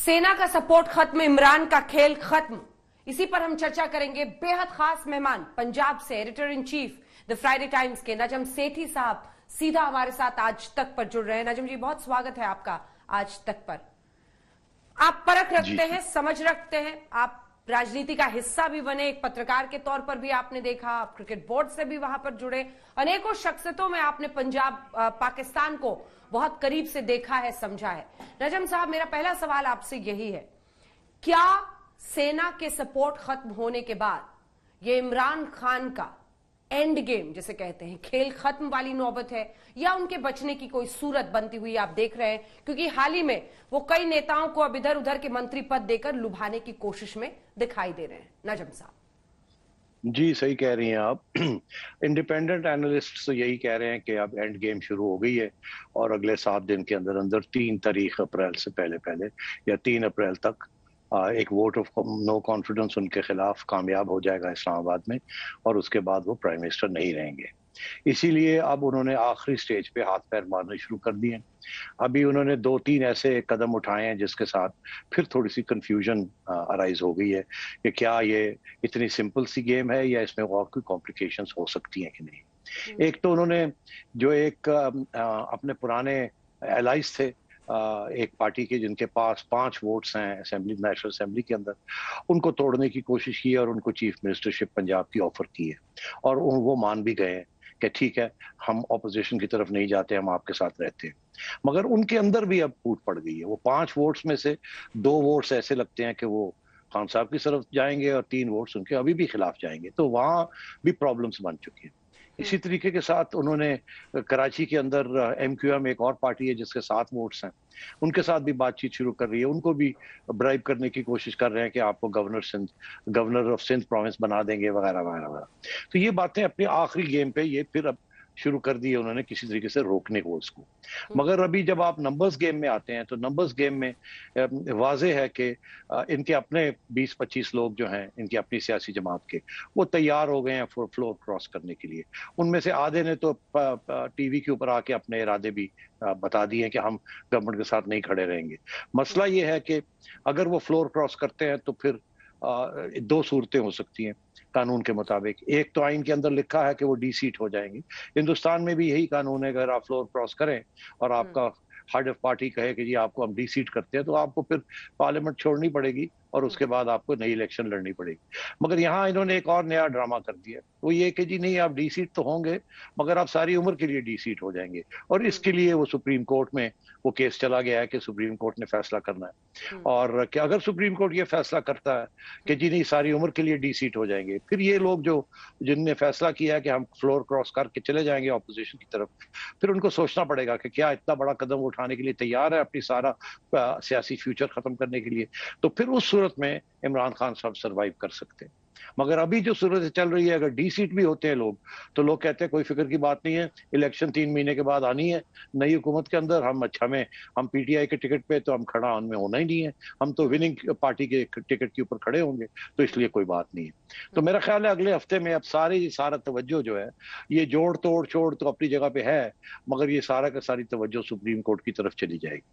सेना का सपोर्ट खत्म, इमरान का खेल खत्म। इसी पर हम चर्चा करेंगे। बेहद खास मेहमान पंजाब से editor in chief the Friday times के नजम सेठी साहब सीधा हमारे साथ आज तक पर जुड़ रहे हैं। नजम जी, बहुत स्वागत है आपका आज तक पर। आप परख रखते हैं, समझ रखते हैं, आप राजनीति का हिस्सा भी बने, एक पत्रकार के तौर पर भी आपने देखा, आप क्रिकेट बोर्ड से भी वहां पर जुड़े, अनेकों शख्सियतों में आपने पंजाब पाकिस्तान को बहुत करीब से देखा है, समझा है। नजम साहब, मेरा पहला सवाल आपसे यही है, क्या सेना के सपोर्ट खत्म होने के बाद ये इमरान खान का एंड गेम जिसे कहते हैं, खेल खत्म वाली नौबत है, या उनके बचने की कोई सूरत बनती हुई आप देख रहे हैं? क्योंकि हाल ही में वो कई नेताओं को अब इधर उधर के मंत्री पद देकर लुभाने की कोशिश में दिखाई दे रहे हैं। नजम साहब जी, सही कह रही हैं आप। इंडिपेंडेंट एनालिस्ट तो यही कह रहे हैं कि अब एंड गेम शुरू हो गई है और अगले 7 दिन के अंदर अंदर 3 तारीख अप्रैल से पहले पहले या 3 अप्रैल तक एक वोट ऑफ नो कॉन्फिडेंस उनके खिलाफ कामयाब हो जाएगा इस्लामाबाद में, और उसके बाद वो प्राइम मिनिस्टर नहीं रहेंगे। इसीलिए अब उन्होंने आखिरी स्टेज पे हाथ पैर मारने शुरू कर दिए। अभी उन्होंने 2-3 ऐसे कदम उठाए हैं जिसके साथ फिर थोड़ी सी कंफ्यूजन अराइज हो गई है कि क्या ये इतनी सिंपल सी गेम है या इसमें और कोई कॉम्प्लिकेशंस हो सकती हैं कि नहीं। एक तो उन्होंने जो एक अपने पुराने एलाइज थे एक पार्टी के, जिनके पास 5 वोट्स हैं असेंबली, नेशनल असेंबली के अंदर, उनको तोड़ने की कोशिश की है और उनको चीफ मिनिस्टरशिप पंजाब की ऑफर की है, और वो मान भी गए हैं कि ठीक है, हम ऑपोजिशन की तरफ नहीं जाते, हम आपके साथ रहते हैं। मगर उनके अंदर भी अब फूट पड़ गई है। वो 5 वोट्स में से 2 वोट्स ऐसे लगते हैं कि वो खान साहब की तरफ जाएंगे और 3 वोट्स उनके अभी भी खिलाफ जाएंगे, तो वहां भी प्रॉब्लम्स बन चुकी है। इसी तरीके के साथ उन्होंने कराची के अंदर MQM एक और पार्टी है जिसके 7 वोट्स हैं, उनके साथ भी बातचीत शुरू कर रही है, उनको भी ब्राइब करने की कोशिश कर रहे हैं कि आपको गवर्नर ऑफ सिंध प्रोविंस बना देंगे वगैरह वगैरह वगैरह। तो ये बातें अपने आखिरी गेम पे ये फिर अब शुरू कर दी है उन्होंने किसी तरीके से रोकने को उसको। मगर अभी जब आप नंबर्स गेम में आते हैं तो नंबर्स गेम में वाजे है कि इनके अपने 20-25 लोग जो हैं, इनकी अपनी सियासी जमात के, वो तैयार हो गए हैं फ्लोर क्रॉस करने के लिए। उनमें से आधे ने तो टीवी के ऊपर आके अपने इरादे भी बता दिए हैं कि हम गवर्नमेंट के साथ नहीं खड़े रहेंगे। मसला ये है कि अगर वो फ्लोर क्रॉस करते हैं तो फिर 2 सूरतें हो सकती हैं कानून के मुताबिक। एक तो आइन के अंदर लिखा है कि वो डी-सीट हो जाएंगे। हिंदुस्तान में भी यही कानून है, अगर आप फ्लोर क्रॉस करें और आपका हेड ऑफ पार्टी कहे कि जी आपको हम डी-सीट करते हैं, तो आपको फिर पार्लियामेंट छोड़नी पड़ेगी और उसके बाद आपको नई इलेक्शन लड़नी पड़ेगी। मगर यहाँ इन्होंने एक और नया ड्रामा कर दिया, वो ये कि जी नहीं, आप डी-सीट तो होंगे मगर आप सारी उम्र के लिए डी-सीट हो जाएंगे, और इसके लिए वो सुप्रीम कोर्ट में वो केस चला गया है कि सुप्रीम कोर्ट ने फैसला करना है, और कि अगर सुप्रीम कोर्ट ये फैसला करता है कि जी नहीं, सारी उम्र के लिए डी-सीट हो जाएंगे, फिर ये लोग जिनने फैसला किया है कि हम फ्लोर क्रॉस करके चले जाएंगे ऑपोजिशन की तरफ, फिर उनको सोचना पड़ेगा कि क्या इतना बड़ा कदम उठाने के लिए तैयार है अपनी सारा सियासी फ्यूचर खत्म करने के लिए। तो फिर उस सूरत में इमरान खान साहब सर्वाइव कर सकते हैं। मगर अभी जो सूरत चल रही है, अगर डी-सीट भी होते हैं लोग, तो लोग कहते हैं कोई फिक्र की बात नहीं है, इलेक्शन 3 महीने के बाद आनी है नई हुकूमत के अंदर, हम पीटीआई के टिकट पे तो हम खड़ा उनमें होना ही नहीं है, हम तो विनिंग पार्टी के टिकट के ऊपर खड़े होंगे, तो इसलिए कोई बात नहीं है। तो मेरा ख्याल है अगले हफ्ते में अब सारा तवज्जो जो है, ये जोड़ तोड़ छोड़ तो अपनी जगह पे है, मगर ये सारा का सारी तवज्जो सुप्रीम कोर्ट की तरफ चली जाएगी।